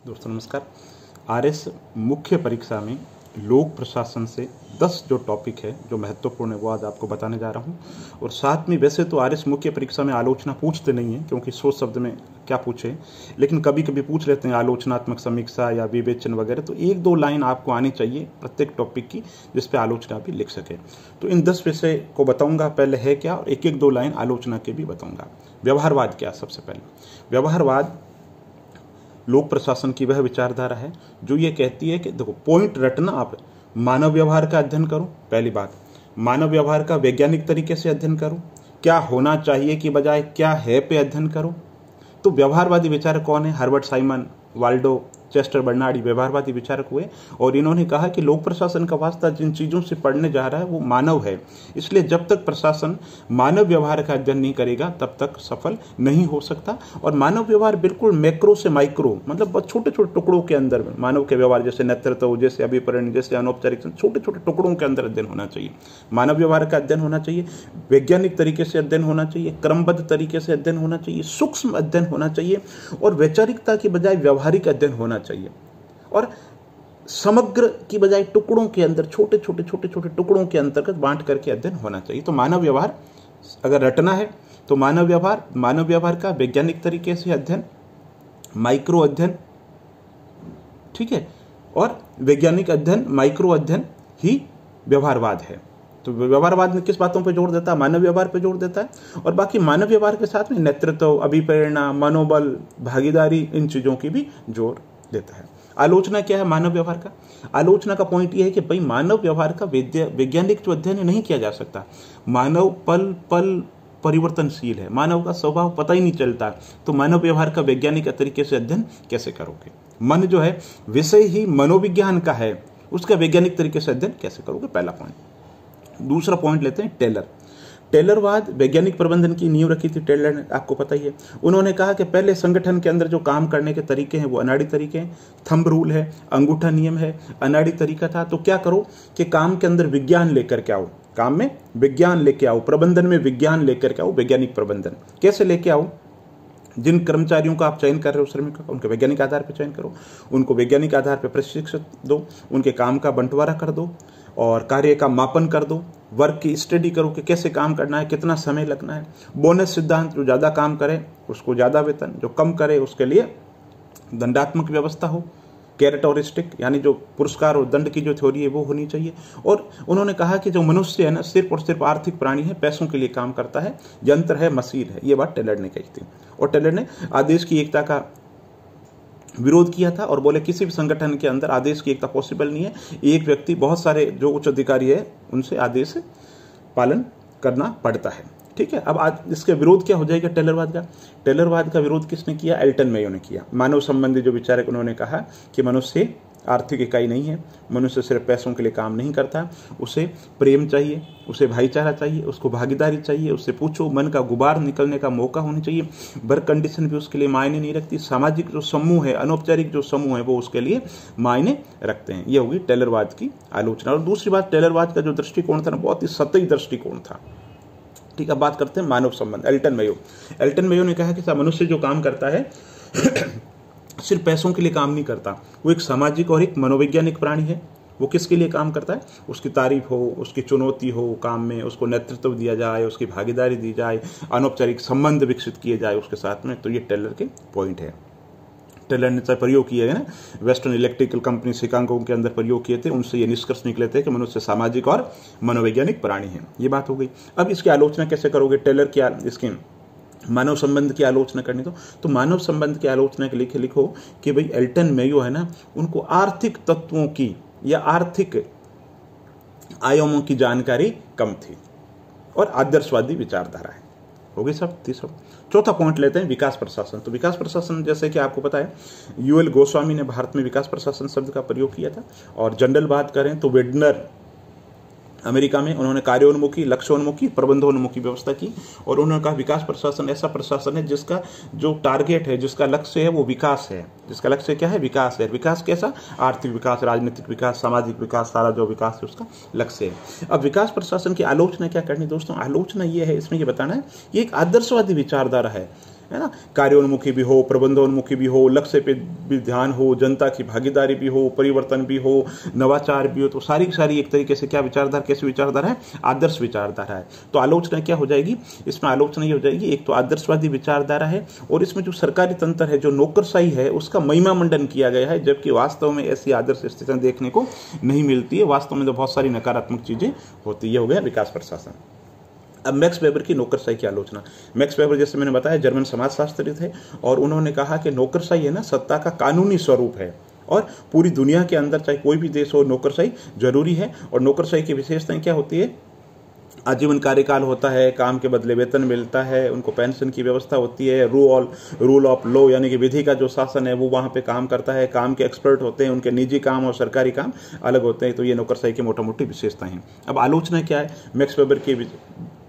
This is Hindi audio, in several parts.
दोस्तों नमस्कार। आरएस मुख्य परीक्षा में लोक प्रशासन से 10 जो टॉपिक है जो महत्वपूर्ण है वो आज आपको बताने जा रहा हूँ। और साथ में वैसे तो आरएस मुख्य परीक्षा में आलोचना पूछते नहीं है, क्योंकि 100 शब्द में क्या पूछे, लेकिन कभी कभी पूछ लेते हैं आलोचनात्मक समीक्षा या विवेचन वगैरह। तो 1-2 लाइन आपको आनी चाहिए प्रत्येक टॉपिक की, जिस पे आलोचना भी लिख सके। तो इन 10 विषय को बताऊंगा पहले है क्या, और 1-2 लाइन आलोचना के भी बताऊंगा। व्यवहारवाद क्या, सबसे पहले व्यवहारवाद लोक प्रशासन की वह विचारधारा है जो ये कहती है कि देखो, पॉइंट रटना, आप मानव व्यवहार का अध्ययन करो। पहली बात, मानव व्यवहार का वैज्ञानिक तरीके से अध्ययन करो। क्या होना चाहिए की बजाय क्या है पे अध्ययन करो। तो व्यवहारवादी विचारक कौन है? Herbert Simon, Waldo, Chester Barnard व्यवहारवादी विचारक हुए, और इन्होंने कहा कि लोक प्रशासन का वास्ता जिन चीज़ों से पढ़ने जा रहा है वो मानव है। इसलिए जब तक प्रशासन मानव व्यवहार का अध्ययन नहीं करेगा तब तक सफल नहीं हो सकता। और मानव व्यवहार बिल्कुल मैक्रो से माइक्रो, मतलब बहुत छोटे छोटे टुकड़ों के अंदर में मानव के व्यवहार, जैसे नेतृत्व, जैसे अभिप्रेरण, जैसे अनौपचारिक, छोटे छोटे टुकड़ों के अंदर अध्ययन होना चाहिए। मानव व्यवहार का अध्ययन होना चाहिए, वैज्ञानिक तरीके से अध्ययन होना चाहिए, क्रमबद्ध तरीके से अध्ययन होना चाहिए, सूक्ष्म अध्ययन होना चाहिए, और वैचारिकता की बजाय व्यवहारिक अध्ययन होना चाहिए। और समग्र की बजाय टुकड़ों के अंदर, छोटे छोटे टुकड़ों के अंतर्गत बांट करके अध्ययन होना चाहिए। तो मानव व्यवहार अगर रटना है तो मानव व्यवहार का वैज्ञानिक तरीके से अध्ययन, माइक्रो अध्ययन, ठीक है, और वैज्ञानिक अध्ययन, माइक्रो अध्ययन ही व्यवहारवाद है। तो व्यवहारवाद में किस बातों पे जोर देता है? मानव व्यवहार पे जोर देता है। और बाकी मानव व्यवहार के साथ में नेतृत्व, अभिप्रेरणा, मनोबल, भागीदारी, इन चीजों की भी जोर देता है। आलोचना क्या है मानव व्यवहार का? आलोचना का पॉइंट यह है कि भाई मानव व्यवहार का वैज्ञानिक जो अध्ययन नहीं किया जा सकता। मानव पल पल परिवर्तनशील है, मानव का स्वभाव पता ही नहीं चलता, तो मानव व्यवहार का वैज्ञानिक तरीके से अध्ययन कैसे करोगे? मन जो है विषय ही मनोविज्ञान का है, उसका वैज्ञानिक तरीके से अध्ययन कैसे करोगे? पहला पॉइंट। दूसरा पॉइंट लेते हैं टेलर। टेलरवाद वैज्ञानिक प्रबंधन की नींव रखी थी टेलर ने, आपको पता ही है। उन्होंने कहा कि पहले संगठन के अंदर जो काम करने के तरीके हैं वो अनाड़ी तरीके हैं, थंब रूल है, अंगूठा नियम है, अनाड़ी तरीका था। तो क्या करो कि काम के अंदर विज्ञान लेकर के आओ, काम में विज्ञान लेके आओ, प्रबंधन में विज्ञान लेकर के आओ। वैज्ञानिक प्रबंधन कैसे लेके आओ? जिन कर्मचारियों का आप चयन कर रहे हो, श्रमिकों का, उनके वैज्ञानिक आधार पर चयन करो, उनको वैज्ञानिक आधार पर प्रशिक्षण दो, उनके काम का बंटवारा कर दो, और कार्य का मापन कर दो, वर्क की स्टडी करो कि कैसे काम करना है, कितना समय लगना है। बोनस सिद्धांत, जो ज़्यादा काम करे उसको ज़्यादा वेतन, जो कम करे उसके लिए दंडात्मक व्यवस्था हो। कैरेटोरिस्टिक, यानी जो पुरस्कार और दंड की जो थ्योरी है वो होनी चाहिए। और उन्होंने कहा कि जो मनुष्य है ना, सिर्फ और सिर्फ आर्थिक प्राणी है, पैसों के लिए काम करता है, यंत्र है, मशीन है। ये बात टेलर ने कही थी। और टेलर ने आदेश की एकता का विरोध किया था और बोले किसी भी संगठन के अंदर आदेश की एकता पॉसिबल नहीं है। एक व्यक्ति, बहुत सारे जो उच्च अधिकारी है उनसे आदेश पालन करना पड़ता है, ठीक है। अब आज इसके विरोध क्या हो जाएगा टेलरवाद का? टेलरवाद का विरोध किसने किया? एल्टन मेयो ने किया। मानव संबंधी जो विचारक, उन्होंने कहा कि मनुष्य आर्थिक इकाई नहीं है, मनुष्य सिर्फ पैसों के लिए काम नहीं करता, उसे प्रेम चाहिए, उसे भाईचारा चाहिए, उसको भागीदारी चाहिए, उससे पूछो, मन का गुबार निकलने का मौका होना चाहिए। वर्क कंडीशन भी उसके लिए मायने नहीं रखती, सामाजिक जो समूह है, अनौपचारिक जो समूह है वो उसके लिए मायने रखते हैं। ये होगी टेलरवाद की आलोचना। और दूसरी बात, टेलरवाद का जो दृष्टिकोण था ना, बहुत ही सतही दृष्टिकोण था, ठीक है। बात करते हैं मानव संबंध। एल्टन मेयो ने कहा कि मनुष्य जो काम करता है सिर्फ पैसों के लिए काम नहीं करता, वो एक सामाजिक और एक मनोवैज्ञानिक प्राणी है। वो किसके लिए काम करता है? उसकी तारीफ हो, उसकी चुनौती हो काम में, उसको नेतृत्व दिया जाए, उसकी भागीदारी दी जाए, अनौपचारिक संबंध विकसित किए जाए उसके साथ में। तो ये टेलर के पॉइंट है। टेलर ने प्रयोग किए है ना, वेस्टर्न इलेक्ट्रिकल कंपनी शिकागो के अंदर प्रयोग किए थे, उनसे ये निष्कर्ष निकले थे कि मनुष्य सामाजिक और मनोवैज्ञानिक प्राणी है। ये बात हो गई। अब इसकी आलोचना कैसे करोगे? टेलर की इसकी मानव संबंध की आलोचना करनी तो मानव संबंध की आलोचना के लिए लिखो कि भाई एल्टन मेयो है ना, उनको आर्थिक तत्वों की या आर्थिक आयामों की जानकारी कम थी और आदर्शवादी विचारधारा है। हो गई सब। तीसरा, चौथा पॉइंट लेते हैं विकास प्रशासन। तो विकास प्रशासन, जैसे कि आपको पता है, यूएल गोस्वामी ने भारत में विकास प्रशासन शब्द का प्रयोग किया था। और जनरल बात करें तो वेडनर अमेरिका में, उन्होंने कार्योन्मुखी, लक्ष्योन्मुखी, प्रबंधोन्मुखी व्यवस्था की। और उन्होंने कहा विकास प्रशासन ऐसा प्रशासन है जिसका जो टारगेट है, जिसका लक्ष्य है वो विकास है। जिसका लक्ष्य क्या है? विकास है। विकास कैसा? आर्थिक विकास, राजनीतिक विकास, सामाजिक विकास, सारा जो विकास है उसका लक्ष्य है। अब विकास प्रशासन की आलोचना क्या करनी दोस्तों? आलोचना ये है, इसमें ये बताना है, ये एक आदर्शवादी विचारधारा है। है ना, कार्योन्मुखी भी हो, प्रबंधोन्मुखी भी हो, लक्ष्य पे भी ध्यान हो, जनता की भागीदारी भी हो, परिवर्तन भी हो, नवाचार भी हो। तो सारी की सारी एक तरीके से क्या विचारधारा, कैसी विचारधारा है, आदर्श विचारधारा है। तो आलोचना क्या हो जाएगी इसमें, आलोचना ये हो जाएगी, एक तो आदर्शवादी विचारधारा है और इसमें जो सरकारी तंत्र है, जो नौकरशाही है, उसका महिमा मंडन किया गया है, जबकि वास्तव में ऐसी आदर्श स्थितियां देखने को नहीं मिलती है। वास्तव में तो बहुत सारी नकारात्मक चीजें होती है। हो गया विकास प्रशासन। अब मैक्स वेबर की नौकरशाही की आलोचना। मैक्स वेबर जैसे मैंने बताया जर्मन समाजशास्त्री थे और उन्होंने कहा कि नौकरशाही है ना, सत्ता का कानूनी स्वरूप है और पूरी दुनिया के अंदर चाहे कोई भी देश हो, नौकरशाही जरूरी है। और नौकरशाही की विशेषताएं क्या होती है, आजीवन कार्यकाल होता है, काम के बदले वेतन मिलता है, उनको पेंशन की व्यवस्था होती है, रूल ऑफ लॉ यानी कि विधि का जो शासन है वो वहाँ पे काम करता है, काम के एक्सपर्ट होते हैं, उनके निजी काम और सरकारी काम अलग होते हैं। तो ये नौकरशाही की मोटा मोटी विशेषताएं हैं। अब आलोचना क्या है, मैक्स वेबर की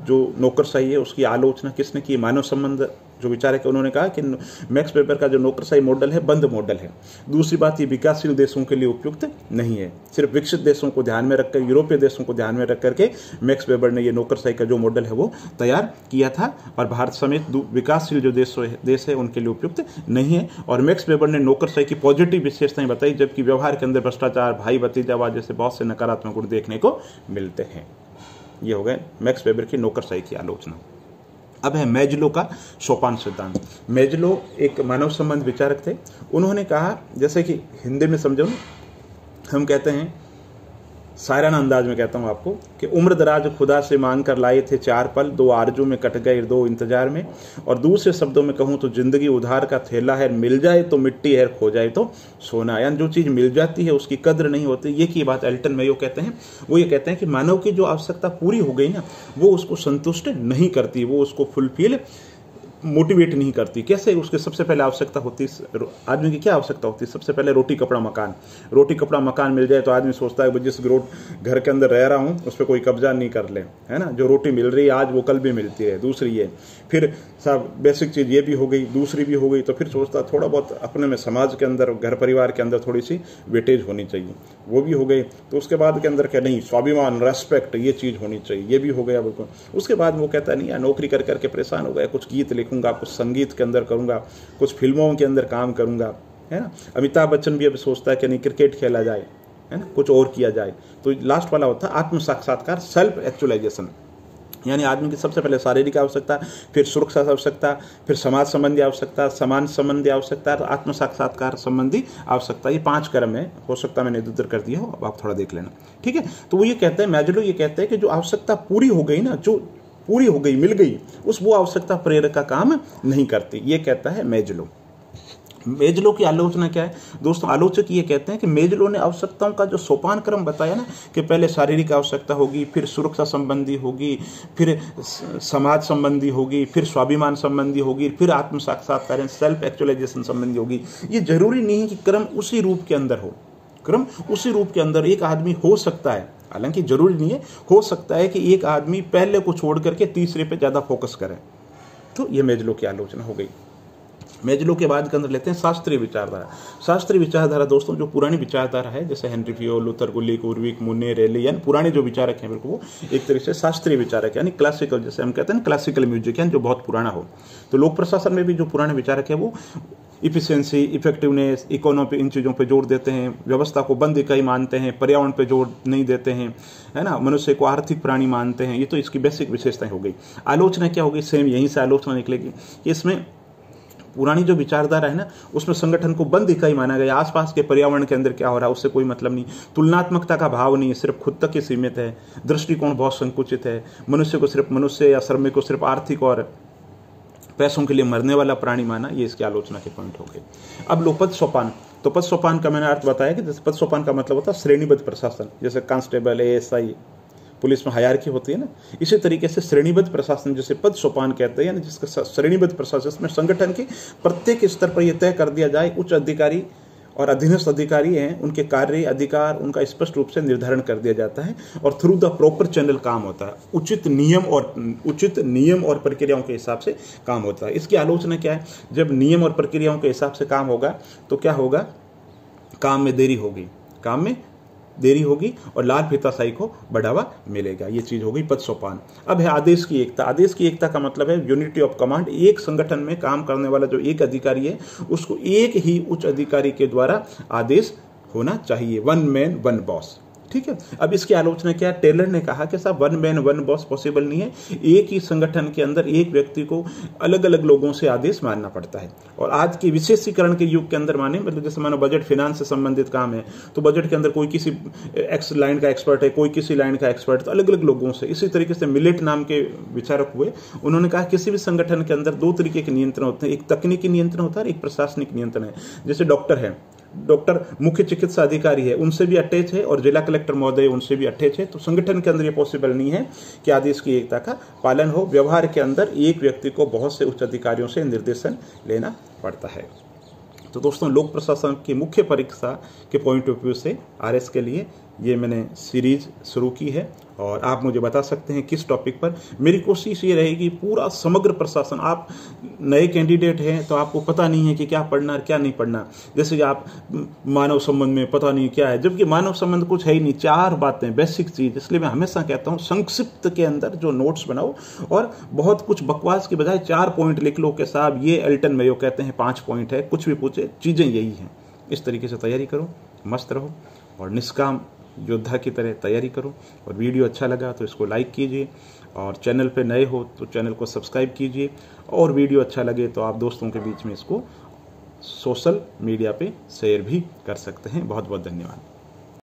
जो नौकरशाही है उसकी आलोचना किसने की, मानव संबंध जो विचारक है उन्होंने कहा कि मैक्स वेबर का जो नौकरशाही मॉडल है बंद मॉडल है। दूसरी बात, ये विकासशील देशों के लिए उपयुक्त नहीं है। सिर्फ विकसित देशों को ध्यान में रखकर, यूरोपीय देशों को ध्यान में रख करके मैक्स वेबर ने ये नौकरशाही का जो मॉडल है वो तैयार किया था और भारत समेत विकासशील जो देश है उनके लिए उपयुक्त नहीं है। और मैक्स वेबर ने नौकरशाही की पॉजिटिव विशेषताएं बताई, जबकि व्यवहार के अंदर भ्रष्टाचार, भाई भतीजावाद जैसे बहुत से नकारात्मक गुण देखने को मिलते हैं। ये हो गए मैक्स वेबर की नौकरशाही की आलोचना। अब है मेजलो का सोपान सिद्धांत। मेजलो एक मानव संबंध विचारक थे। उन्होंने कहा, जैसे कि हिंदी में समझो, हम कहते हैं, शायराना अंदाज में कहता हूं आपको, कि उम्र दराज खुदा से मांग कर लाए थे 4 पल, 2 आरजू में कट गए 2 इंतजार में। और दूसरे शब्दों में कहूं तो जिंदगी उधार का थैला है, मिल जाए तो मिट्टी है, खो जाए तो सोना। यानी जो चीज मिल जाती है उसकी कद्र नहीं होती। ये की बात एल्टन मेयो कहते हैं। वो ये कहते हैं कि मानव की जो आवश्यकता पूरी हो गई ना, वो उसको संतुष्ट नहीं करती, वो उसको फुलफिल मोटिवेट नहीं करती। कैसे, उसके सबसे पहले आवश्यकता होती है, आदमी की क्या आवश्यकता होती है, सबसे पहले रोटी कपड़ा मकान। रोटी कपड़ा मकान मिल जाए तो आदमी सोचता है जिस घर के अंदर रह रहा हूँ उस पर कोई कब्जा नहीं कर ले, है ना। जो रोटी मिल रही है आज वो कल भी मिलती है। दूसरी ये, फिर सब बेसिक चीज़ ये भी हो गई, दूसरी भी हो गई, तो फिर सोचता थोड़ा बहुत अपने में समाज के अंदर, घर परिवार के अंदर थोड़ी सी वेटेज होनी चाहिए, वो भी हो गई। तो उसके बाद के अंदर क्या, नहीं, स्वाभिमान, रेस्पेक्ट, ये चीज़ होनी चाहिए, ये भी हो गया बिल्कुल। उसके बाद वो कहता नहीं यार, नौकरी कर करके परेशान हो गया, कुछ गीत लिखूंगा, कुछ संगीत के अंदर करूंगा, कुछ फिल्मों के अंदर काम करूंगा, है ना। अमिताभ बच्चन भी अब सोचता है कि नहीं, क्रिकेट खेला जाए, है ना, कुछ और किया जाए। तो लास्ट वाला होता है आत्म साक्षात्कार, सेल्फ एक्चुअलाइजेशन। यानी आदमी की सबसे पहले शारीरिक आवश्यकता, फिर सुरक्षा आवश्यकता, फिर समाज संबंधी आवश्यकता, समान संबंधी आवश्यकता, आत्म साक्षात्कार संबंधी आवश्यकता। ये 5 क्रम है, हो सकता है मैंने इधर कर दिया हो, अब आप थोड़ा देख लेना, ठीक है। तो वो ये कहते हैं, मेजलो ये कहते हैं कि जो आवश्यकता पूरी हो गई ना, जो पूरी हो गई, मिल गई, वो आवश्यकता प्रेरक का काम नहीं करती। ये कहता है मेजलो। मेजलो की आलोचना क्या है दोस्तों, आलोचक ये कहते हैं कि मेजलो ने आवश्यकताओं का जो सोपान क्रम बताया ना, कि पहले शारीरिक आवश्यकता होगी, फिर सुरक्षा संबंधी होगी, फिर समाज संबंधी होगी, फिर स्वाभिमान संबंधी होगी, फिर आत्म साक्षात्कार, सेल्फ एक्चुअलाइजेशन संबंधी होगी। ये जरूरी नहीं है कि क्रम उसी रूप के अंदर हो। क्रम उसी रूप के अंदर एक आदमी हो सकता है, हालांकि जरूरी नहीं है, हो सकता है कि एक आदमी पहले को छोड़ करके तीसरे पे ज्यादा फोकस करे। तो ये मेजलो की आलोचना हो गई। मेजलो के बाद के अंदर लेते हैं शास्त्रीय विचारधारा। शास्त्रीय विचारधारा दोस्तों जो पुरानी विचारधारा है, जैसे हेनरी फियो, लूथर गुलिक, उर्विक, मुन्ने, रेले, यानी पुराने जो विचारक हैं बिल्कुल, वो एक तरह से शास्त्रीय विचारक, यानी क्लासिकल, जैसे हम कहते हैं ना क्लासिकल म्यूजिक, यानी जो बहुत पुराना हो। तो लोक प्रशासन में भी जो पुराने विचारक है वो इफिशिएंसी, इफेक्टिवनेस, इकोनॉमी, इन चीज़ों पे जोर देते हैं, व्यवस्था को बंद इकाई मानते हैं, पर्यावरण पे जोर नहीं देते हैं, है ना, मनुष्य को आर्थिक प्राणी मानते हैं। ये तो इसकी बेसिक विशेषताएं हो गई। आलोचना क्या होगी, सेम यहीं से आलोचना निकलेगी कि इसमें पुरानी जो विचारधारा है ना, उसमें संगठन को बंद इकाई माना गया, आसपास के पर्यावरण के अंदर क्या हो रहा है उससे कोई मतलब नहीं, तुलनात्मकता का भाव नहीं, सिर्फ खुद तक ही सीमित है, दृष्टिकोण बहुत संकुचित है, मनुष्य को सिर्फ मनुष्य या श्रमिक को सिर्फ आर्थिक और पैसों के लिए मरने वाला प्राणी माना। ये इसकी आलोचना के पॉइंट हो गए। अब लो पद सोपान। तो पद सोपान का मैंने अर्थ बताया कि जैसे पद सोपान का मतलब होता है श्रेणीबद्ध प्रशासन, जैसे कांस्टेबल, एएसआई, पुलिस में हायरार्की होती है ना, इसी तरीके से श्रेणीबद्ध प्रशासन जिसे पद सोपान कहते हैं, यानी जिसका श्रेणीबद्ध प्रशासन में संगठन के प्रत्येक स्तर पर यह तय कर दिया जाए, उच्च अधिकारी और अधीनस्थ अधिकारी हैं, उनके कार्य अधिकार उनका स्पष्ट रूप से निर्धारण कर दिया जाता है और थ्रू द प्रॉपर चैनल काम होता है, उचित नियम और प्रक्रियाओं के हिसाब से काम होता है। इसकी आलोचना क्या है, जब नियम और प्रक्रियाओं के हिसाब से काम होगा तो क्या होगा, काम में देरी होगी, काम में देरी होगी और लाल फीताशाही को बढ़ावा मिलेगा। ये चीज हो गई पद सोपान। अब है आदेश की एकता। आदेश की एकता का मतलब है यूनिटी ऑफ कमांड। एक संगठन में काम करने वाला जो एक अधिकारी है उसको एक ही उच्च अधिकारी के द्वारा आदेश होना चाहिए। One man one boss. ठीक है। अब इसकी आलोचना क्या, टेलर ने कहा कि साहब one man one boss possible नहीं है, एक ही संगठन के अंदर एक व्यक्ति को अलग अलग लोगों से आदेश मानना पड़ता है। और आज के विशेषीकरण के युग के अंदर माने, मतलब जैसे मानो बजट फिनांस से संबंधित काम है तो बजट के अंदर कोई किसी एक्स लाइन का एक्सपर्ट है, कोई किसी लाइन का एक्सपर्ट, तो अलग अलग लोगों से। इसी तरीके से मिलेट नाम के विचारक हुए, उन्होंने कहा किसी भी संगठन के अंदर दो तरीके के नियंत्रण होते हैं, एक तकनीकी नियंत्रण होता है, एक प्रशासनिक नियंत्रण है। जैसे डॉक्टर है, डॉक्टर मुख्य चिकित्सा अधिकारी है, उनसे भी अटैच है, और जिला कलेक्टर महोदय उनसे भी अटैच है। तो संगठन के अंदर ये पॉसिबल नहीं है कि आदेश की एकता का पालन हो। व्यवहार के अंदर एक व्यक्ति को बहुत से उच्च अधिकारियों से निर्देशन लेना पड़ता है। तो दोस्तों, लोक प्रशासन की मुख्य परीक्षा के पॉइंट ऑफ व्यू से आरएस के लिए ये मैंने सीरीज शुरू की है, और आप मुझे बता सकते हैं किस टॉपिक पर। मेरी कोशिश ये रहेगी पूरा समग्र प्रशासन। आप नए कैंडिडेट हैं तो आपको पता नहीं है कि क्या पढ़ना और क्या नहीं पढ़ना। जैसे कि आप मानव संबंध में पता नहीं क्या है, जबकि मानव संबंध कुछ है ही नहीं, 4 बातें बेसिक चीज। इसलिए मैं हमेशा कहता हूं संक्षिप्त के अंदर जो नोट्स बनाओ और बहुत कुछ बकवास के बजाय 4 पॉइंट लिख लो कि साहब ये एल्टन मेयो कहते हैं 5 पॉइंट है, कुछ भी पूछे चीजें यही हैं। इस तरीके से तैयारी करो, मस्त रहो और निष्काम योद्धा की तरह तैयारी करो। और वीडियो अच्छा लगा तो इसको लाइक कीजिए, और चैनल पे नए हो तो चैनल को सब्सक्राइब कीजिए, और वीडियो अच्छा लगे तो आप दोस्तों के बीच में इसको सोशल मीडिया पे शेयर भी कर सकते हैं। बहुत बहुत धन्यवाद।